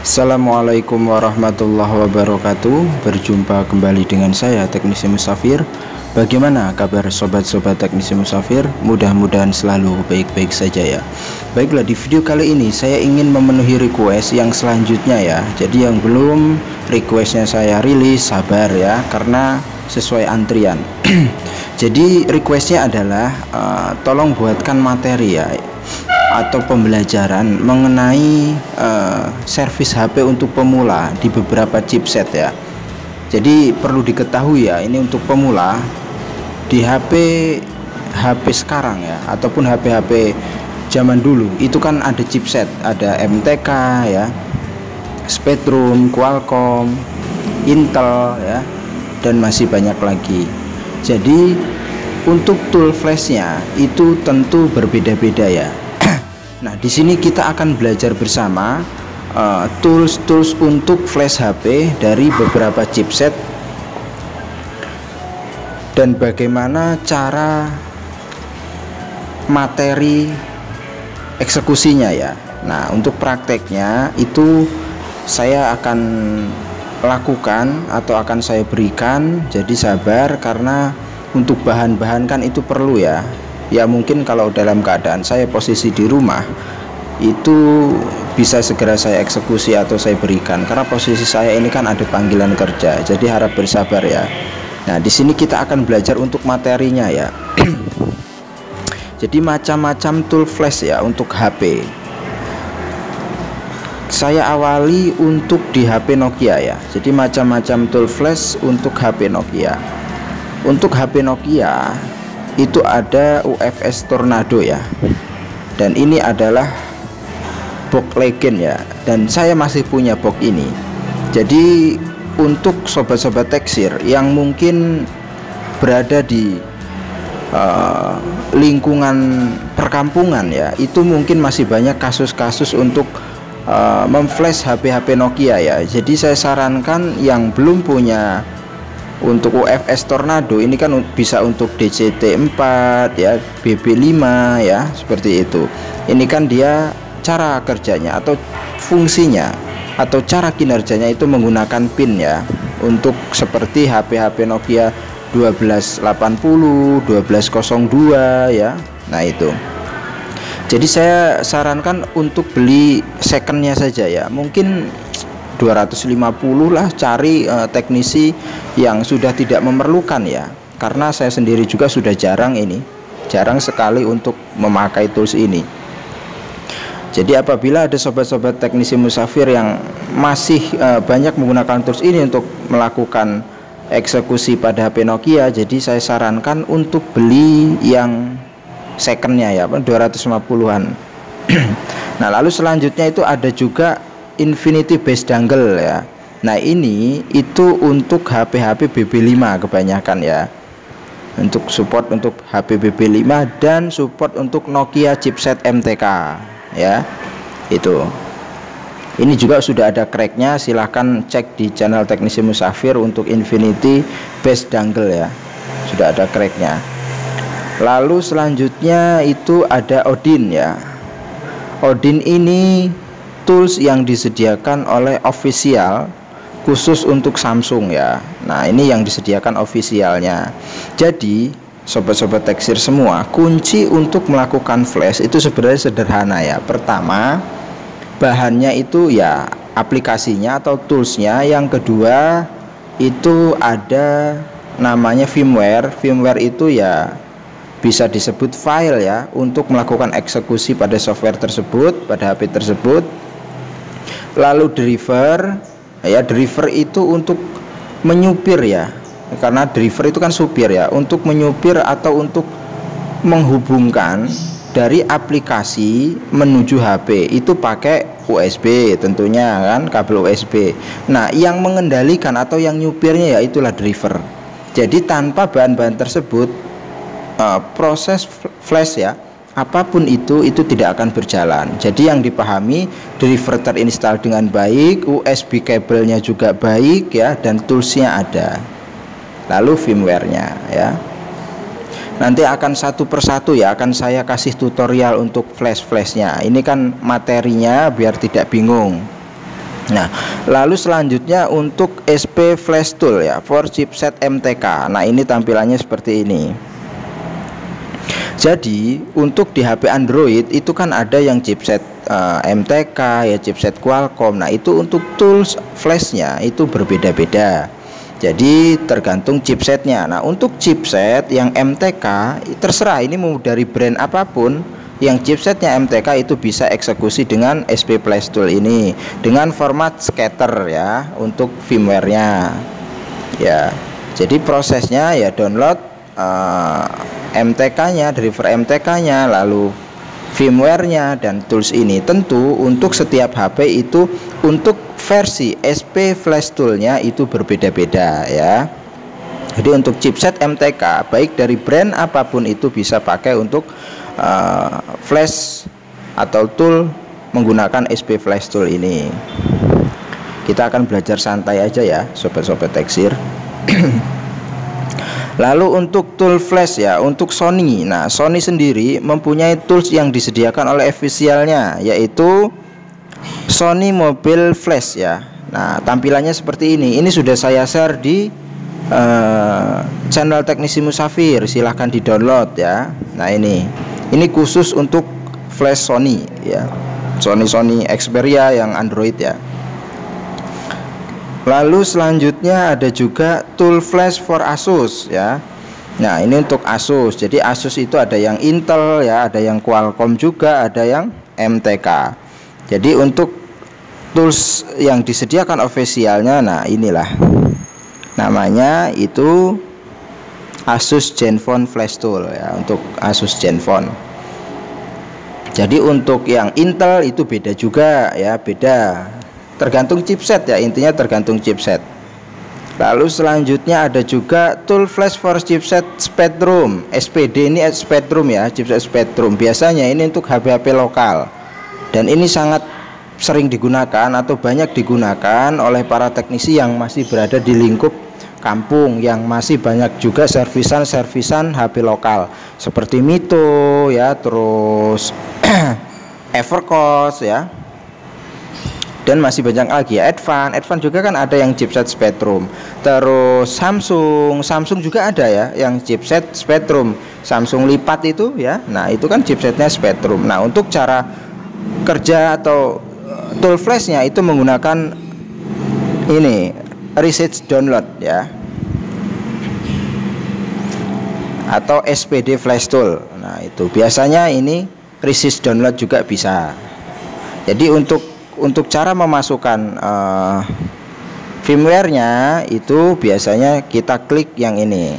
Assalamualaikum warahmatullahi wabarakatuh. Berjumpa kembali dengan saya Teknisi Musafir. Bagaimana kabar sobat-sobat Teknisi Musafir? Mudah-mudahan selalu baik-baik saja ya. Baiklah, di video kali ini saya ingin memenuhi request yang selanjutnya ya. Jadi yang belum requestnya saya rilis, sabar ya, karena sesuai antrian. Jadi requestnya adalah tolong buatkan materi ya, atau pembelajaran mengenai servis HP untuk pemula di beberapa chipset ya. Jadi perlu diketahui ya, ini untuk pemula di HP sekarang ya, ataupun HP zaman dulu itu kan ada chipset, ada MTK ya, Spreadtrum, Qualcomm, Intel ya, dan masih banyak lagi. Jadi untuk tool flashnya itu tentu berbeda-beda ya. Nah, di sini kita akan belajar bersama tools untuk flash HP dari beberapa chipset dan bagaimana cara materi eksekusinya ya. Nah, untuk prakteknya itu saya akan lakukan atau akan saya berikan, jadi sabar karena untuk bahan-bahan kan itu perlu ya. Ya mungkin kalau dalam keadaan saya posisi di rumah itu bisa segera saya eksekusi atau saya berikan, karena posisi saya ini kan ada panggilan kerja, jadi harap bersabar ya. Nah, di sini kita akan belajar untuk materinya ya. Jadi macam-macam tool flash ya untuk HP. Saya awali untuk di HP Nokia ya. Jadi macam-macam tool flash untuk HP Nokia. Untuk HP Nokia itu ada UFS Tornado ya, dan ini adalah box legend ya, dan saya masih punya box ini. Jadi untuk sobat-sobat teksir yang mungkin berada di lingkungan perkampungan ya, itu mungkin masih banyak kasus-kasus untuk memflash HP Nokia ya. Jadi saya sarankan yang belum punya untuk UFS Tornado ini kan bisa untuk DCT4 ya, BB5 ya, seperti itu. Ini kan dia cara kerjanya atau fungsinya atau cara kinerjanya itu menggunakan pin ya, untuk seperti HP Nokia 1280, 1202 ya. Nah itu. Jadi saya sarankan untuk beli secondnya saja ya, mungkin 250 lah, cari teknisi yang sudah tidak memerlukan ya, karena saya sendiri juga sudah jarang sekali untuk memakai tools ini. Jadi apabila ada sobat-sobat teknisi musafir yang masih banyak menggunakan tools ini untuk melakukan eksekusi pada HP Nokia, jadi saya sarankan untuk beli yang secondnya ya, 250-an. Nah, lalu selanjutnya itu ada juga Infinity Base Dongle ya. Nah, ini itu untuk HP BB5 kebanyakan ya. Untuk support untuk HP BB5 dan support untuk Nokia chipset MTK ya. Itu. Ini juga sudah ada cracknya, silahkan cek di channel Teknisi Musafir untuk Infinity Base Dongle ya. Sudah ada cracknya. Lalu selanjutnya itu ada Odin ya. Odin ini tools yang disediakan oleh official khusus untuk Samsung ya. Nah, ini yang disediakan officialnya. Jadi sobat-sobat teksir semua, kunci untuk melakukan flash itu sebenarnya sederhana ya. Pertama, bahannya itu ya aplikasinya atau toolsnya. Yang kedua itu ada namanya firmware. Firmware itu ya bisa disebut file ya, untuk melakukan eksekusi pada software tersebut, pada HP tersebut. Lalu driver ya, driver itu untuk menyupir ya, karena driver itu kan supir ya, untuk menyupir atau untuk menghubungkan dari aplikasi menuju HP itu pakai USB tentunya kan, kabel USB. Nah, yang mengendalikan atau yang nyupirnya ya itulah driver. Jadi tanpa bahan-bahan tersebut proses flash ya, apapun itu tidak akan berjalan. Jadi yang dipahami, driver terinstall dengan baik, USB kabelnya juga baik ya, dan toolsnya ada. Lalu firmware-nya ya. Nanti akan satu persatu ya, akan saya kasih tutorial untuk flash-flashnya. Ini kan materinya biar tidak bingung. Nah, lalu selanjutnya untuk SP Flash Tool ya, for chipset MTK. Nah, ini tampilannya seperti ini. Jadi untuk di HP Android itu kan ada yang chipset MTK ya, chipset Qualcomm. Nah, itu untuk tools flashnya itu berbeda-beda. Jadi tergantung chipsetnya. Nah, untuk chipset yang MTK terserah, ini mau dari brand apapun, yang chipsetnya MTK itu bisa eksekusi dengan SP Flash Tool ini dengan format scatter ya untuk firmware-nya ya. Jadi prosesnya ya download MTK-nya, driver MTK-nya, lalu firmware-nya dan tools ini. Tentu untuk setiap HP itu untuk versi SP Flash Tool-nya itu berbeda-beda ya. Jadi untuk chipset MTK baik dari brand apapun itu bisa pakai untuk flash atau tool menggunakan SP Flash Tool ini. Kita akan belajar santai aja ya sobat-sobat Teksir. Lalu untuk tool flash ya, untuk Sony. Nah, Sony sendiri mempunyai tools yang disediakan oleh officialnya, yaitu Sony Mobile Flash ya. Nah, tampilannya seperti ini. Ini sudah saya share di channel Teknisi Musafir, silahkan di download ya. Nah, ini khusus untuk flash Sony ya, Sony Xperia yang Android ya. Lalu selanjutnya ada juga tool flash for Asus ya. Nah, ini untuk Asus. Jadi Asus itu ada yang Intel ya, ada yang Qualcomm juga, ada yang MTK. Jadi untuk tools yang disediakan officialnya, nah inilah namanya, itu Asus Zenfone Flash Tool ya, untuk Asus Zenfone. Jadi untuk yang Intel itu beda juga ya, beda. Tergantung chipset ya, intinya tergantung chipset. Lalu selanjutnya ada juga tool flash for chipset Spectrum. SPD ini Spectrum ya, chipset Spectrum. Biasanya ini untuk HP-HP lokal. Dan ini sangat sering digunakan atau banyak digunakan oleh para teknisi yang masih berada di lingkup kampung, yang masih banyak juga servisan HP lokal seperti Mito ya, terus Evercost ya, dan masih banyak lagi ya. Advan juga kan ada yang chipset Spectrum. Terus Samsung juga ada ya yang chipset Spectrum, Samsung lipat itu ya. Nah, itu kan chipsetnya Spectrum. Nah, untuk cara kerja atau tool flashnya itu menggunakan ini research download ya, atau SPD Flash Tool. Nah, itu biasanya ini research download juga bisa. Jadi untuk cara memasukkan firmware-nya itu biasanya kita klik yang ini,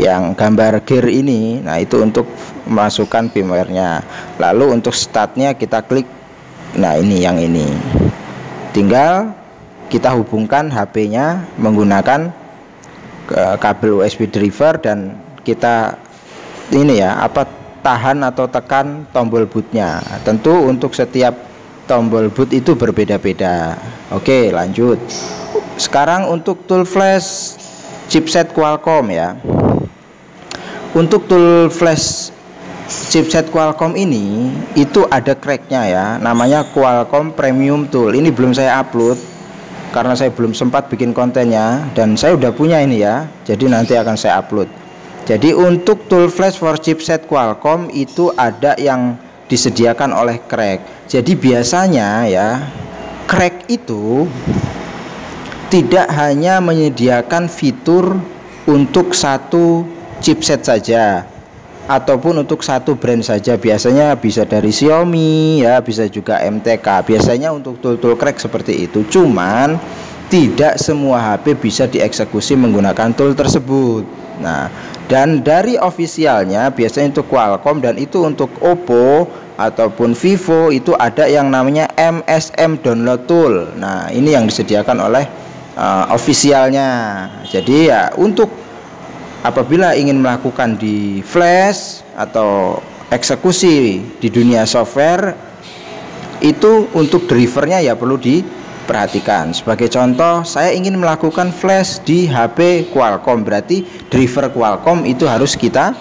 yang gambar gear ini. Nah, itu untuk memasukkan firmware-nya. Lalu untuk start-nya kita klik, nah ini yang ini. Tinggal kita hubungkan HP-nya menggunakan kabel USB driver dan kita ini ya, tahan atau tekan tombol bootnya. Tentu untuk setiap tombol boot itu berbeda-beda. Oke, lanjut. Sekarang untuk tool flash chipset Qualcomm ya. Untuk tool flash chipset Qualcomm ini itu ada cracknya ya, namanya Qualcomm Premium Tool. Ini belum saya upload karena saya belum sempat bikin kontennya, dan saya udah punya ini ya, jadi nanti akan saya upload. Jadi untuk tool flash for chipset Qualcomm itu ada yang disediakan oleh crack. Jadi biasanya ya, crack itu tidak hanya menyediakan fitur untuk satu chipset saja ataupun untuk satu brand saja. Biasanya bisa dari Xiaomi ya, bisa juga MTK. Biasanya untuk tool crack seperti itu. Cuman tidak semua HP bisa dieksekusi menggunakan tool tersebut. Nah, dan dari officialnya biasanya untuk Qualcomm dan itu untuk Oppo ataupun Vivo itu ada yang namanya MSM download tool. Nah, ini yang disediakan oleh officialnya. Jadi ya, untuk apabila ingin melakukan di flash atau eksekusi di dunia software itu untuk drivernya ya perlu diperhatikan. Sebagai contoh, saya ingin melakukan flash di HP Qualcomm, berarti driver Qualcomm itu harus kita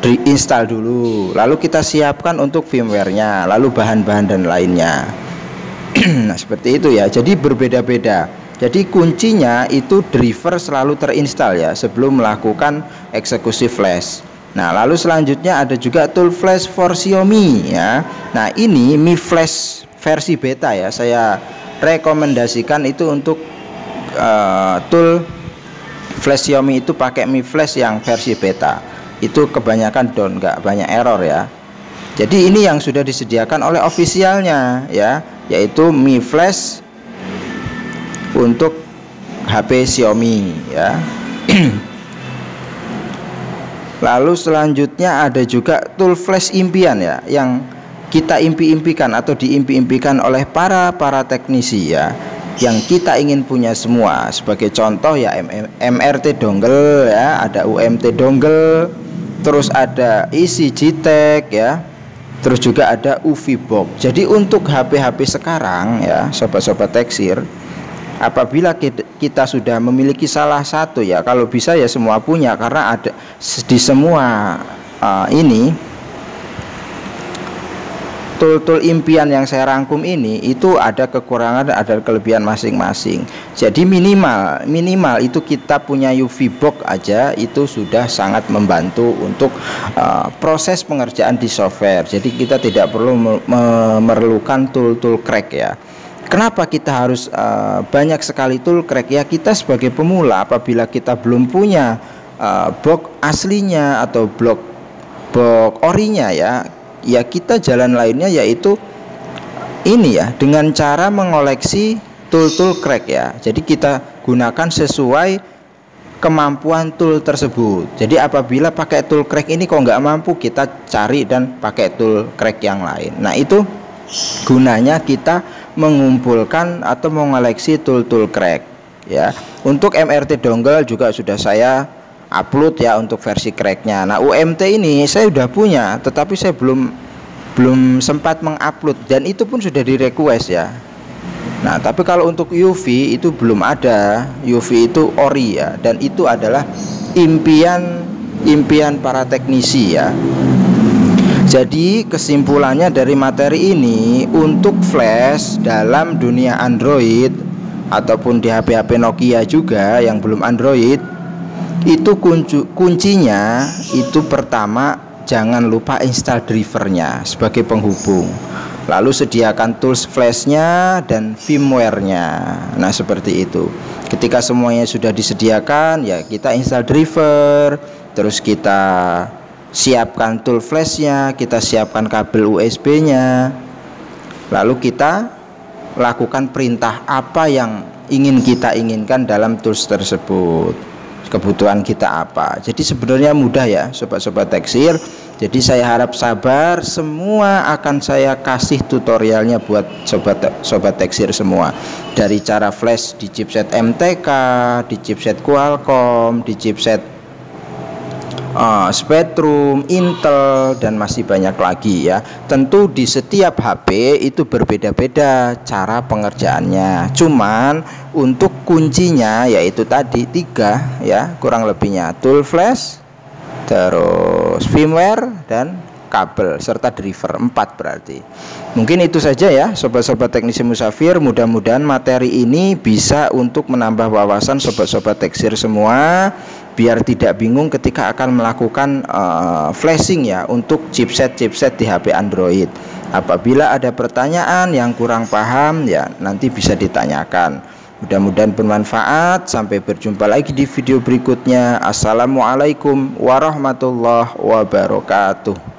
install dulu, lalu kita siapkan untuk firmware-nya, lalu bahan-bahan dan lainnya. Nah, seperti itu ya. Jadi berbeda-beda. Jadi kuncinya itu driver selalu terinstall ya sebelum melakukan eksekusi flash. Nah, lalu selanjutnya ada juga tool flash for Xiaomi ya. Nah, ini Mi Flash versi beta ya. Saya rekomendasikan itu untuk tool flash Xiaomi itu pakai Mi Flash yang versi beta. Itu kebanyakan down, nggak banyak error ya. Jadi ini yang sudah disediakan oleh officialnya ya, yaitu Mi Flash untuk HP Xiaomi ya. Lalu selanjutnya ada juga tool flash impian ya, yang kita impi-impikan atau diimpi-impikan oleh para teknisi ya, yang kita ingin punya semua. Sebagai contoh ya MRT dongle ya, ada UMT dongle, terus ada ECG tag ya, terus juga ada UV box. Jadi untuk HP-HP sekarang ya, sobat-sobat Teksir, apabila kita sudah memiliki salah satu ya, kalau bisa ya semua punya, karena ada di semua ini tool-tool impian yang saya rangkum ini itu ada kekurangan dan ada kelebihan masing-masing. Jadi minimal itu kita punya UV box aja itu sudah sangat membantu untuk proses pengerjaan di software. Jadi kita tidak perlu memerlukan tool-tool crack ya. Kenapa kita harus banyak sekali tool crack ya? Kita sebagai pemula, apabila kita belum punya box aslinya atau box orinya ya kita jalan lainnya yaitu ini ya, dengan cara mengoleksi tool crack ya. Jadi kita gunakan sesuai kemampuan tool tersebut. Jadi apabila pakai tool crack ini kok nggak mampu, kita cari dan pakai tool crack yang lain. Nah, itu gunanya kita mengumpulkan atau mengoleksi tool crack ya. Untuk MRT dongle juga sudah saya upload ya untuk versi cracknya. Nah, UMT ini saya sudah punya, tetapi saya belum sempat mengupload, dan itu pun sudah di request ya. Nah, tapi kalau untuk UV itu belum ada. UV itu ori ya, dan itu adalah impian para teknisi ya. Jadi kesimpulannya dari materi ini, untuk flash dalam dunia Android ataupun di HP-HP Nokia juga yang belum Android, itu kuncinya itu pertama, jangan lupa install drivernya sebagai penghubung. Lalu sediakan tools flashnya dan firmware-nya. Nah, seperti itu. Ketika semuanya sudah disediakan ya, kita install driver, terus kita siapkan tool flashnya, kita siapkan kabel USB-nya, lalu kita lakukan perintah apa yang ingin kita inginkan dalam tools tersebut, kebutuhan kita apa. Jadi sebenarnya mudah ya sobat-sobat Teksir. Jadi saya harap sabar, semua akan saya kasih tutorialnya buat sobat Teksir semua, dari cara flash di chipset MTK, di chipset Qualcomm, di chipset Spectrum, Intel, dan masih banyak lagi ya. Tentu di setiap HP itu berbeda-beda cara pengerjaannya. Cuman untuk kuncinya yaitu tadi 3 ya, kurang lebihnya tool flash, terus firmware dan kabel serta driver, 4 berarti. Mungkin itu saja ya sobat-sobat teknisi musafir. Mudah-mudahan materi ini bisa untuk menambah wawasan sobat-sobat Teksir semua, biar tidak bingung ketika akan melakukan flashing ya untuk chipset di HP Android. Apabila ada pertanyaan yang kurang paham ya, nanti bisa ditanyakan. Mudah-mudahan bermanfaat. Sampai berjumpa lagi di video berikutnya. Assalamualaikum warahmatullahi wabarakatuh.